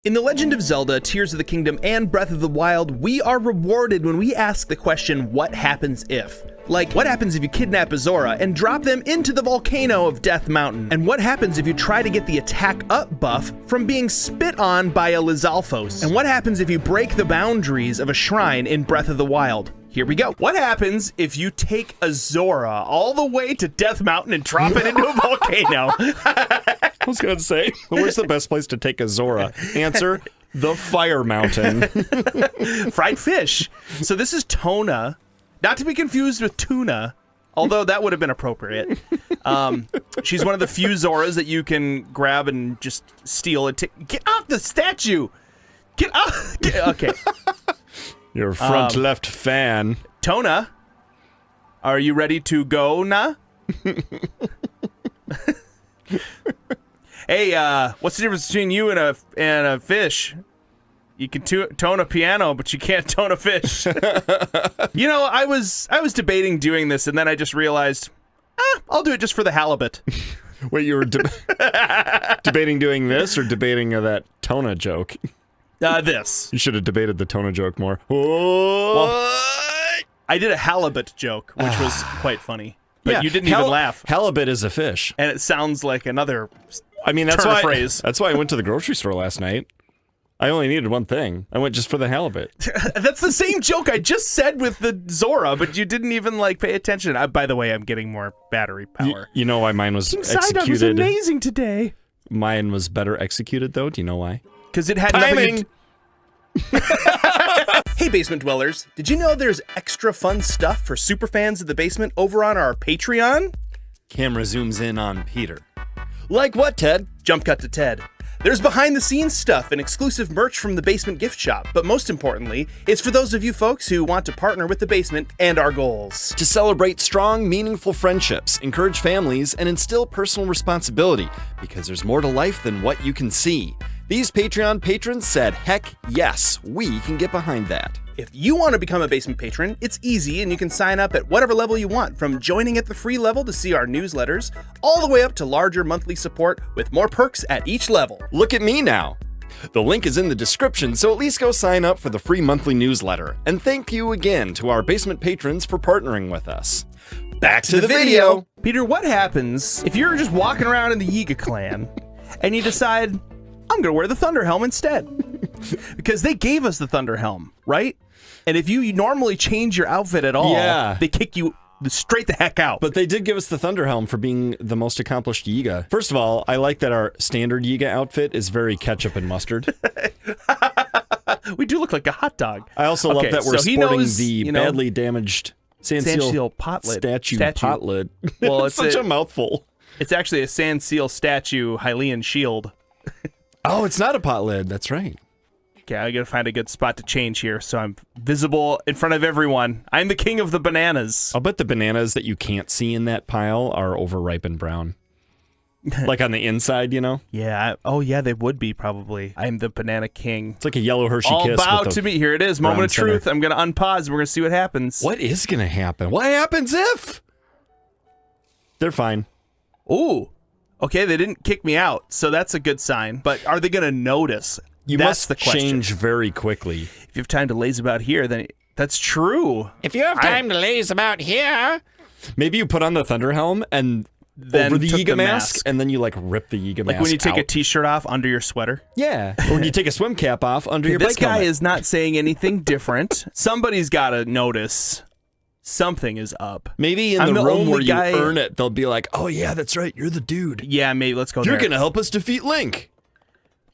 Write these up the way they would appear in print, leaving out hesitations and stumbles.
In The Legend of Zelda, Tears of the Kingdom, and Breath of the Wild, we are rewarded when we ask the question, what happens if? Like, what happens if you kidnap a Zora and drop them into the volcano of Death Mountain? And what happens if you try to get the attack up buff from being spit on by a Lizalfo? And what happens if you break the boundaries of a shrine in Breath of the Wild? Here we go. What happens if you take a Zora all the way to Death Mountain and drop it into a volcano? I was going to say, where's the best place to take a Zora? Answer, the Fire Mountain. Fried fish. So this is Tona, not to be confused with tuna, although that would have been appropriate. She's one of the few Zoras that you can grab and just steal and get off the statue. Get off. Okay. Your front left fan. Tona, are you ready to go now? Hey, what's the difference between you and a fish? You can tone a piano, but you can't tone a fish. You know, I was debating doing this, and then I just realized, I'll do it just for the halibut. Wait, you were debating doing this or debating that Tona joke? This. You should have debated the Tona joke more. Well, I did a halibut joke, which was quite funny. But yeah, you didn't even laugh. Halibut is a fish. And it sounds like another phrase. That's why I went to the grocery store last night. I only needed one thing. I went just for the halibut. That's the same joke I just said with the Zora, but you didn't even pay attention. By the way, I'm getting more battery power. You know why mine was executed? Was amazing today. Mine was better executed, though. Do you know why? Because it had timing. Hey, Basement Dwellers. Did you know there's extra fun stuff for superfans of the basement over on our Patreon? Camera zooms in on Peter. Like what, Ted? Jump cut to Ted. There's behind-the-scenes stuff and exclusive merch from the Basement Gift Shop, but most importantly, it's for those of you folks who want to partner with the basement and our goals. To celebrate strong, meaningful friendships, encourage families, and instill personal responsibility, because there's more to life than what you can see. These Patreon patrons said, heck yes, we can get behind that. If you want to become a basement patron, it's easy and you can sign up at whatever level you want, from joining at the free level to see our newsletters, all the way up to larger monthly support with more perks at each level. Look at me now. The link is in the description, so at least go sign up for the free monthly newsletter. And thank you again to our basement patrons for partnering with us. Back to the video. Peter, what happens if you're just walking around in the Yiga clan and you decide, I'm gonna wear the Thunder Helm instead? Because they gave us the Thunder Helm, right? And if you normally change your outfit at all, they kick you straight the heck out. But they did give us the Thunder Helm for being the most accomplished Yiga. First of all, I like that our standard Yiga outfit is very ketchup and mustard. We do look like a hot dog. I also love that we're sporting the badly damaged Sandseal statue pot-lid. Well, it's such a mouthful. It's actually a Sandseal statue Hylian shield. Oh, it's not a pot lid. That's right. Okay, I gotta find a good spot to change here so I'm visible in front of everyone. I'm the king of the bananas. I'll bet the bananas that you can't see in that pile are overripe and brown. Like on the inside, you know? Yeah. Oh, yeah, they would be probably. I'm the banana king. It's like a yellow Hershey All Kiss. about to be. Here it is. Moment of truth. I'm gonna unpause and we're gonna see what happens. What is gonna happen? What happens if? They're fine. Ooh. Okay, they didn't kick me out, so that's a good sign. But are they going to notice? That's the question. Change very quickly. If you have time to laze about here, then that's true. If you have time to laze about here. Maybe you put on the Thunder Helm and then over the Yiga mask, and then you rip the Yiga mask Like when you take a t-shirt off under your sweater? Yeah. Or when you take a swim cap off under your bike helmet. This guy is not saying anything different. Somebody's got to notice. Something is up. Maybe in the room where you earn it, they'll be like, oh yeah, that's right, you're the dude. Yeah, maybe, let's go there. You're gonna help us defeat Link.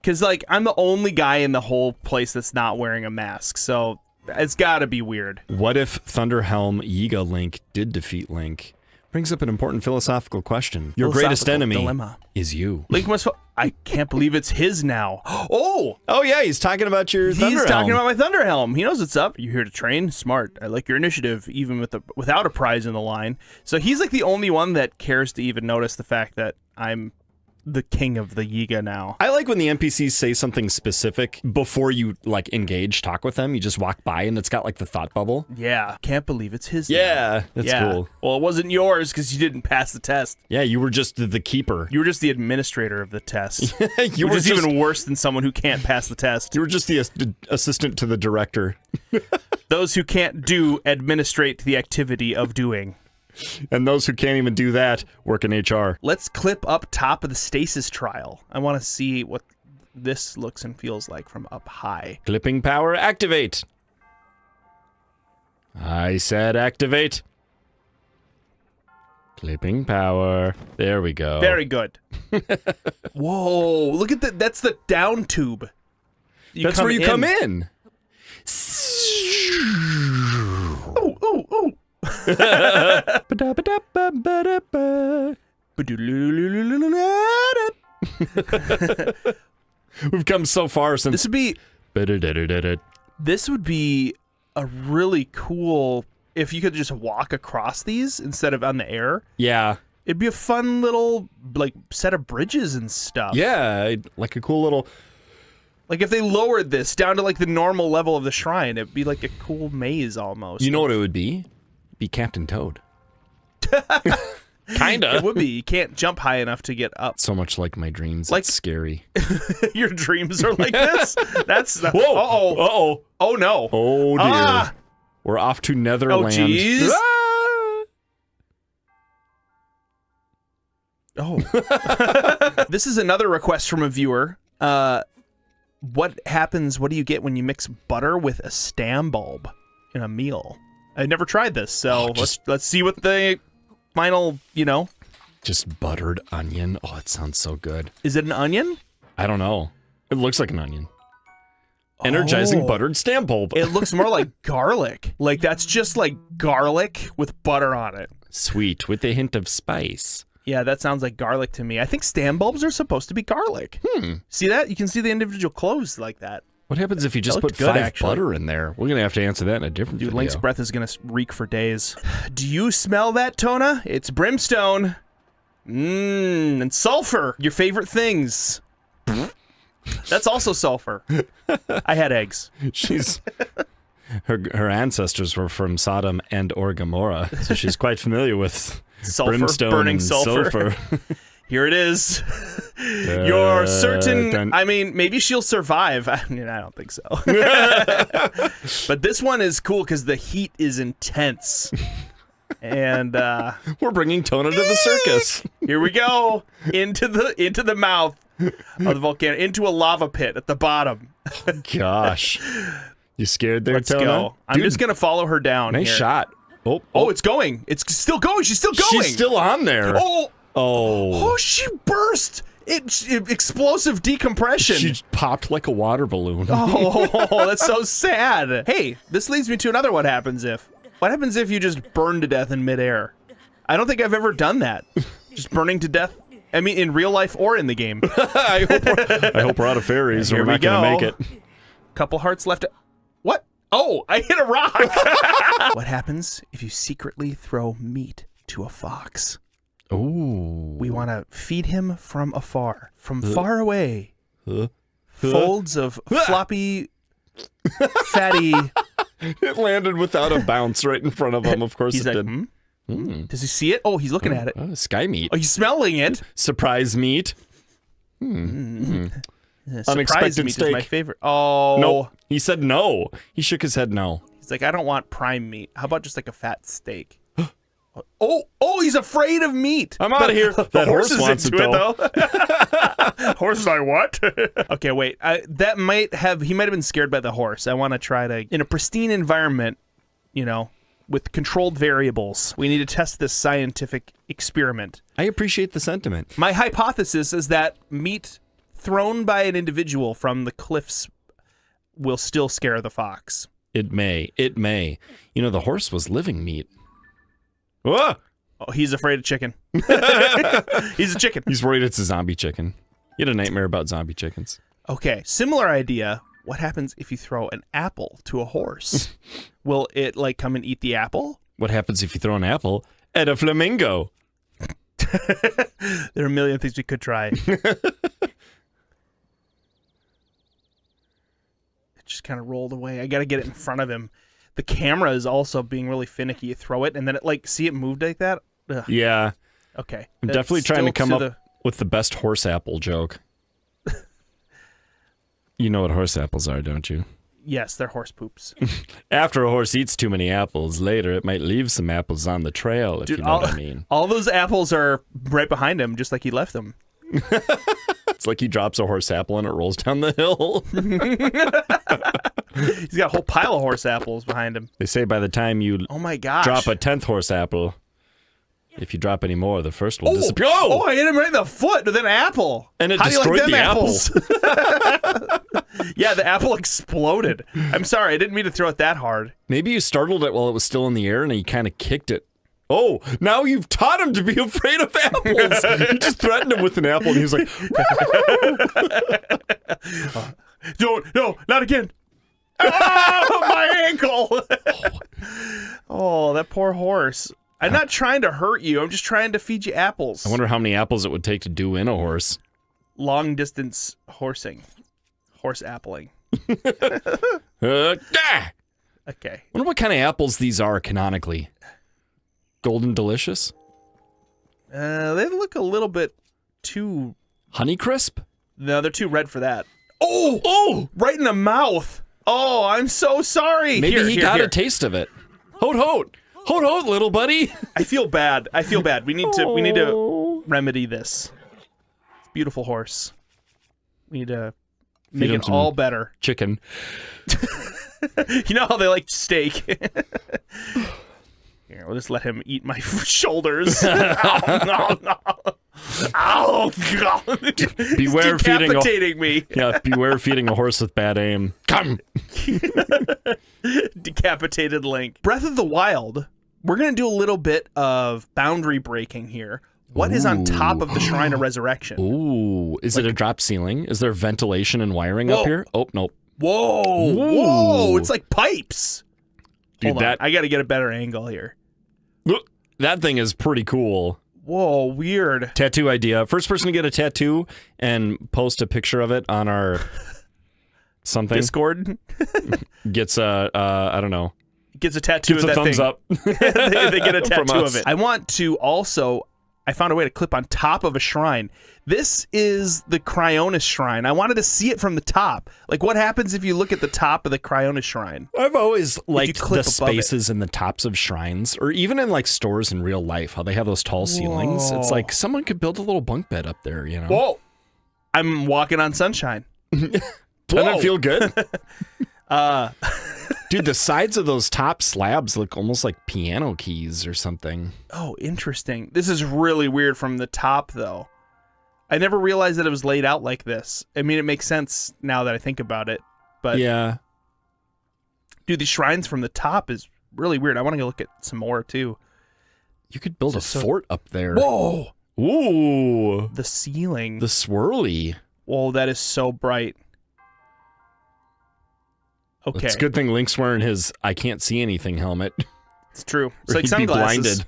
Because, I'm the only guy in the whole place that's not wearing a mask, so it's gotta be weird. What if Thunder Helm Yiga Link did defeat Link? Brings up an important philosophical question. Your greatest enemy is you. Link must... I can't believe it's his now. Oh! Oh yeah, he's talking about your Thunder Helm. He's talking about my Thunder Helm. He knows what's up. You here to train? Smart. I like your initiative, even without a prize in the line. So he's the only one that cares to even notice the fact that I'm the king of the Yiga now. I like when the NPCs say something specific before you like engage, talk with them. You just walk by and it's got like the thought bubble. Yeah, can't believe it's his. Yeah, that's cool. Well, it wasn't yours because you didn't pass the test. Yeah, you were just the keeper. You were just the administrator of the test. You were just even worse than someone who can't pass the test. You were just the assistant to the director. Those who can't administrate the activity of doing. And those who can't even do that work in HR. Let's clip up top of the stasis trial. I want to see what this looks and feels like from up high. Clipping power, activate. I said activate. Clipping power. There we go. Very good. Whoa, look at that. That's the down tube. That's where you come in. Oh, oh, oh. We've come so far since this would be a really cool if you could just walk across these instead of on the air. Yeah. It'd be a fun little like set of bridges and stuff. Yeah, like a cool little like if they lowered this down to like the normal level of the shrine, it'd be like a cool maze almost. You know what it would be? Be Captain Toad. Kinda. It would be. You can't jump high enough to get up. So much like my dreams. Like it's scary. Your dreams are like this? That's whoa. Uh-oh. Uh-oh. Oh no. Oh dear. Ah! We're off to Netherland. Oh jeez. Ah! Oh. This is another request from a viewer. What happens, what do you get when you mix butter with a stam bulb in a meal? I never tried this, so let's see what the final, Just buttered onion. Oh, it sounds so good. Is it an onion? I don't know. It looks like an onion. Energizing buttered stamp bulb. It looks more like garlic. Like that's just like garlic with butter on it. Sweet, with a hint of spice. Yeah, that sounds like garlic to me. I think stam bulbs are supposed to be garlic. See that? You can see the individual cloves like that. What happens if you just put good, 5 butter in there? We're going to have to answer that in a different video. Link's breath is going to reek for days. Do you smell that, Tona? It's brimstone. And sulfur. Your favorite things. That's also sulfur. I had eggs. Her ancestors were from Sodom and or Gomorrah, so she's quite familiar with sulfur, brimstone burning and sulfur. Here it is. You're certain. I mean, maybe she'll survive. I mean, I don't think so. But this one is cool because the heat is intense. And we're bringing Tona to the circus. Here we go into the mouth of the volcano, into a lava pit at the bottom. Gosh, you scared there, Let's Tona? go. I'm just gonna follow her down. Nice here. shot. Oh, it's going. It's still going. She's still going. She's still on there. Oh, she burst! Explosive decompression. She popped like a water balloon. Oh, that's so sad. Hey, this leads me to another what happens if. What happens if you just burn to death in midair? I don't think I've ever done that. Just burning to death. I mean, in real life or in the game. I hope we're out of fairies or we're not going to make it. Couple hearts left. What? Oh, I hit a rock. What happens if you secretly throw meat to a fox? Ooh. We want to feed him from afar, from far away. Folds of floppy, fatty. It landed without a bounce right in front of him. Of course it did. Does he see it? Oh, he's looking at it. Sky meat. Oh, he's smelling it. Surprise meat. Surprise Unexpected meat steak. is my favorite. Oh. Nope. He said no. He shook his head no. He's like, I don't want prime meat. How about just like a fat steak? Oh, he's afraid of meat. I'm out of here. That horse wants it, though. Horse is like, what? Okay, wait. He might have been scared by the horse. I want to try to, in a pristine environment, with controlled variables. We need to test this scientific experiment. I appreciate the sentiment. My hypothesis is that meat thrown by an individual from the cliffs will still scare the fox. It may. The horse was living meat. Whoa! Oh, he's afraid of chicken. He's a chicken. He's worried it's a zombie chicken. He had a nightmare about zombie chickens. Okay, similar idea. What happens if you throw an apple to a horse? Will it, come and eat the apple? What happens if you throw an apple at a flamingo? There are a million things we could try. It just kind of rolled away. I got to get it in front of him. The camera is also being really finicky. You throw it, and then it see it moved like that? Ugh. Yeah. Okay. I'm definitely trying to come up with the best horse apple joke. You know what horse apples are, don't you? Yes, they're horse poops. After a horse eats too many apples, later it might leave some apples on the trail, if you know what I mean. All those apples are right behind him, just like he left them. It's like he drops a horse apple and it rolls down the hill. He's got a whole pile of horse apples behind him. They say by the time you oh my gosh. drop a 10th horse apple, if you drop any more, the first will disappear. Oh, I hit him right in the foot with an apple. And it How destroyed do you like the apples? Yeah, the apple exploded. I'm sorry, I didn't mean to throw it that hard. Maybe you startled it while it was still in the air and you kind of kicked it. Oh, now you've taught him to be afraid of apples. You just threatened him with an apple and he was like, no, not again. Oh, my ankle. Oh, that poor horse. I'm not trying to hurt you. I'm just trying to feed you apples. I wonder how many apples it would take to do in a horse. Long distance horsing. Horse appling. Okay. I wonder what kind of apples these are canonically. Golden Delicious? They look a little bit too... Honeycrisp? No, they're too red for that. Oh! Right in the mouth. Oh, I'm so sorry. Maybe he got here. a taste of it. Hoot, little buddy. I feel bad. We need to remedy this. It's a beautiful horse. We need to make it all better. Chicken. You know how they like steak? Here, we'll just let him eat my shoulders. Oh, no. Oh, God. Beware decapitating me. Yeah, beware feeding a horse with bad aim. Come. Decapitated Link. Breath of the Wild. We're going to do a little bit of boundary breaking here. What is on top of the Shrine of Resurrection? Ooh, is it a drop ceiling? Is there ventilation and wiring up here? Oh, nope. Whoa, it's like pipes. Dude, Hold on. I got to get a better angle here. That thing is pretty cool. Whoa, weird. Tattoo idea. First person to get a tattoo and post a picture of it on our something. Discord gets a, I don't know. Gets a tattoo gets of a that thumbs thing. up. they get a tattoo From of us. it. I want to also, I found a way to clip on top of a shrine. This is the Cryonis Shrine. I wanted to see it from the top. Like, what happens if you look at the top of the Cryonis Shrine? I've always liked clip the above spaces in the tops of shrines, or even in like stores in real life, how they have those tall ceilings. It's like someone could build a little bunk bed up there, you know? Whoa! I'm walking on sunshine. Doesn't it feel good? Dude, the sides of those top slabs look almost like piano keys or something. Oh, interesting. This is really weird from the top, though. I never realized that it was laid out like this. I mean, it makes sense now that I think about it. But yeah. Dude, these shrines from the top is really weird. I want to go look at some more, too. You could build a fort up there. Whoa! Ooh. The ceiling. The swirly. Whoa, that is so bright. Okay. It's a good thing Link's wearing his I can't see anything helmet. It's true. It's Or like he'd sunglasses. be blinded.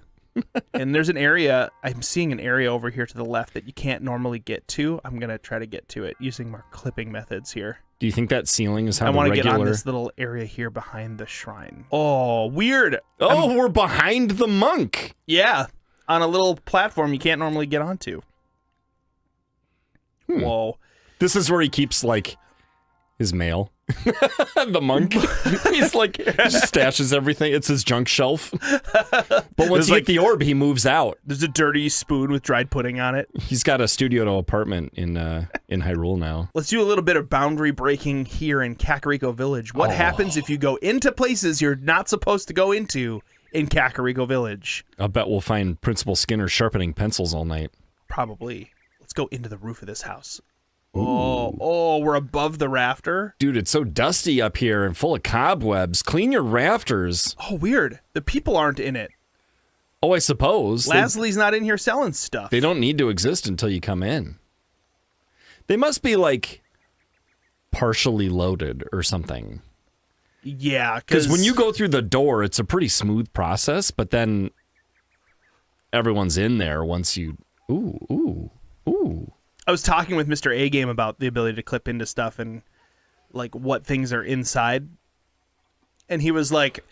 And there's an area, I'm seeing an area over here to the left that you can't normally get to. I'm going to try to get to it using more clipping methods here. Do you think that ceiling is how I the want to regular... get on this little area here behind the shrine. Oh, weird. Oh, we're behind the monk. Yeah. On a little platform you can't normally get onto. Whoa. This is where he keeps, like, his mail. The monk. He's like, he just stashes everything. It's his junk shelf. But once you get the orb, he moves out. There's a dirty spoon with dried pudding on it. He's got a studio to apartment in Hyrule now. Let's do a little bit of boundary breaking here in Kakariko Village. What happens if you go into places you're not supposed to go into in Kakariko Village? I'll bet we'll find Principal Skinner sharpening pencils all night. Probably. Let's go into the roof of this house. Oh, we're above the rafter? Dude, it's so dusty up here and full of cobwebs. Clean your rafters. Oh, weird. The people aren't in it. Oh, I suppose. Lasley's not in here selling stuff. They don't need to exist until you come in. They must be, like, partially loaded or something. Yeah, because when you go through the door, it's a pretty smooth process, but then everyone's in there once you. Ooh. I was talking with Mr. A Game about the ability to clip into stuff and like what things are inside, and he was like,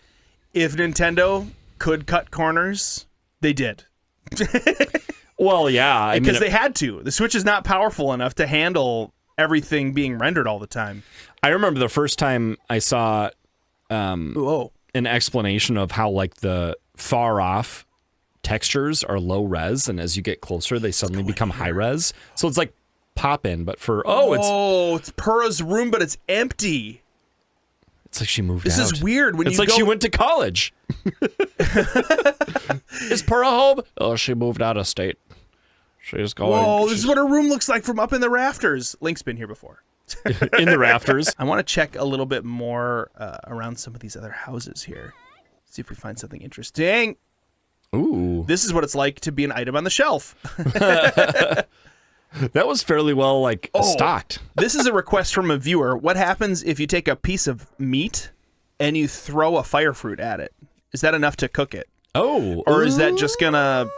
"If Nintendo could cut corners, they did." Well, yeah, because they had to. The Switch is not powerful enough to handle everything being rendered all the time. I remember the first time I saw Whoa. an explanation of how like the far off textures are low res, and as you get closer, they suddenly become high res. So it's like pop in, but for it's Purah's room, but it's empty. it's like she moved This out. is weird. It's like she went to college. Is Purah home? Oh, she moved out of state. She's going. Whoa, this is what her room looks like from up in the rafters. Link's been here before. in the rafters. I want to check a little bit more around some of these other houses here. See if we find something interesting. Ooh. This is what it's like to be an item on the shelf. That was fairly well stocked. This is a request from a viewer. What happens if you take a piece of meat and you throw a fire fruit at it? Is that enough to cook it? Oh. Or is that just gonna,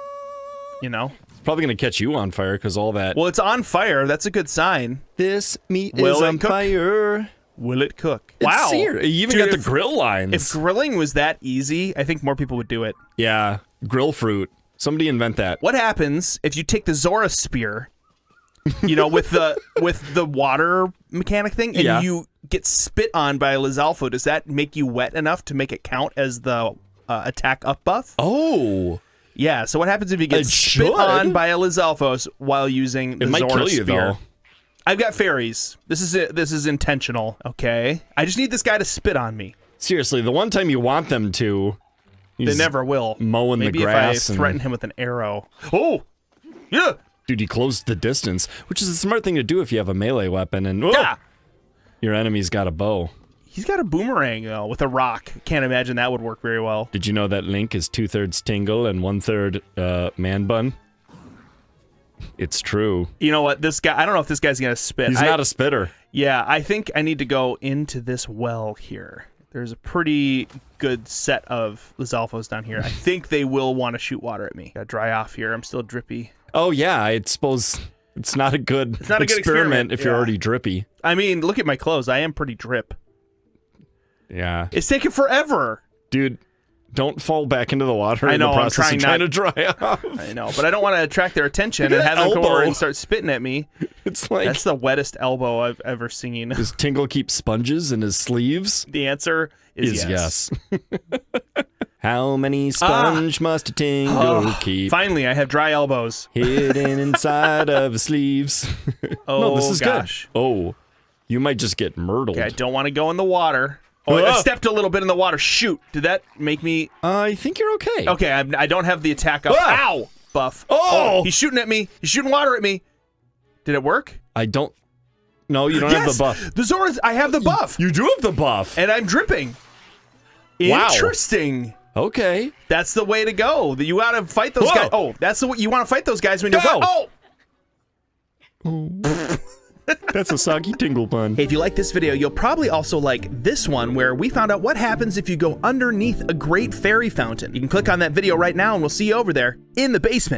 It's probably going to catch you on fire because all that. Well, it's on fire. That's a good sign. This meat Will is it on cook? fire. Will it cook? It's Wow. seared. You even Dude, got the grill lines. If grilling was that easy, I think more people would do it. Yeah. Grill fruit. Somebody invent that. What happens if you take the Zora spear, with the water mechanic thing, and you get spit on by a Lizalfo? Does that make you wet enough to make it count as the attack up buff? Oh. Yeah, so what happens if you get spit on by a Lizalfo while using the It might Zora kill you, spear? though. I've got fairies. This is intentional, okay? I just need this guy to spit on me. Seriously, the one time you want them to, They never will. mowing Maybe the grass. if I threaten him with an arrow. Oh! Yeah! Dude, he closed the distance, which is a smart thing to do if you have a melee weapon and your enemy's got a bow. He's got a boomerang, though, with a rock. Can't imagine that would work very well. Did you know that Link is 2/3 Tingle and 1/3 man bun? It's true. You know what? This guy, I don't know if this guy's going to spit. He's not a spitter. Yeah, I think I need to go into this well here. There's a pretty good set of Lizalfos down here. I think they will want to shoot water at me. Gotta dry off here. I'm still drippy. Oh, yeah, I suppose it's not a good, experiment if you're already drippy. I mean, look at my clothes. I am pretty drip. Yeah. It's taking forever. Dude, don't fall back into the water I know, in the process I'm of trying to dry off. I know, but I don't want to attract their attention and have them come over and start spitting at me. It's like... That's the wettest elbow I've ever seen. Does Tingle keep sponges in his sleeves? The answer is yes. How many sponge must a Tingle keep? Finally, I have dry elbows. Hidden inside of his sleeves. Oh, no, this is gosh. good. Oh, you might just get myrtled. Okay, I don't want to go in the water. Oh, I stepped a little bit in the water. Shoot. Did that make me... I think you're okay. Okay, I don't have the attack up. Ow! Buff. Oh! He's shooting at me. He's shooting water at me. Did it work? I don't... No, you don't have the buff. The Zora's... I have the buff. You do have the buff. And I'm dripping. Wow. Interesting. Okay. That's the way to go. You got to fight those guys. Oh, that's the way you want to fight those guys when you go. Oh! That's a soggy Tingle pun. Hey, if you like this video, you'll probably also like this one where we found out what happens if you go underneath a great fairy fountain. You can click on that video right now and we'll see you over there in the basement.